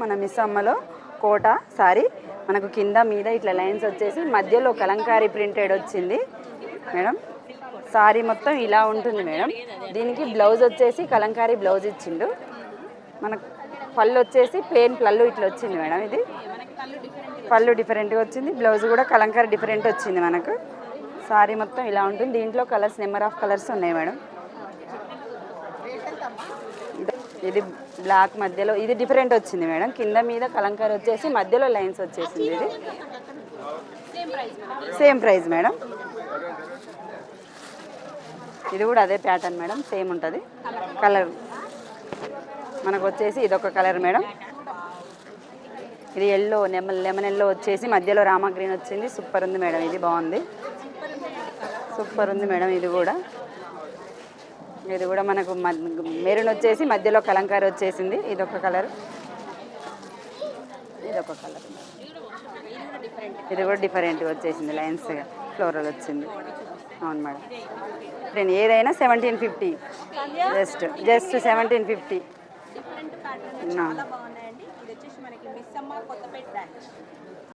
మన మిస్ అమ్మలో కోట సారీ మనకు కింద మీద ఇట్లా లైన్స్ వచ్చేసి మధ్యలో కలంకారీ ప్రింటెడ్ వచ్చింది మేడం. సారీ మొత్తం ఇలా ఉంటుంది మేడం. దీనికి బ్లౌజ్ వచ్చేసి కలంకారీ బ్లౌజ్ ఇచ్చిండు. మనకు పళ్ళు వచ్చేసి ప్లెయిన్ పళ్ళు ఇట్లా వచ్చింది మేడం. ఇది పళ్ళు డిఫరెంట్గా వచ్చింది, బ్లౌజ్ కూడా కలంకారీ డిఫరెంట్ వచ్చింది మనకు. సారీ మొత్తం ఇలా ఉంటుంది. దీంట్లో కలర్స్ నెంబర్ ఆఫ్ కలర్స్ ఉన్నాయి మేడం. ఇది బ్లాక్ మధ్యలో ఇది డిఫరెంట్ వచ్చింది మేడం. కింద మీద కలంకారీ వచ్చేసి మధ్యలో లైన్స్ వచ్చేసింది. ఇది సేమ్ ప్రైస్ మేడం. ఇది కూడా అదే ప్యాటర్న్ మేడం, సేమ్ ఉంటుంది. కలర్ మనకు వచ్చేసి ఇదొక కలర్ మేడం. ఇది ఎల్లో లెమన్ ఎల్లో వచ్చేసి మధ్యలో రామా గ్రీన్ వచ్చింది. సూపర్ ఉంది మేడం, ఇది బాగుంది, సూపర్ ఉంది మేడం. ఇది కూడా మనకు మెరూన్ వచ్చేసి మధ్యలో కలంకారీ వచ్చేసింది. ఇదొక కలర్, ఇదొక కలర్. ఇది కూడా డిఫరెంట్గా వచ్చేసింది, లైన్స్ ఫ్లోరల్ వచ్చింది. అవును మేడం. నేను ఏదైనా 1750, జస్ట్ 1750.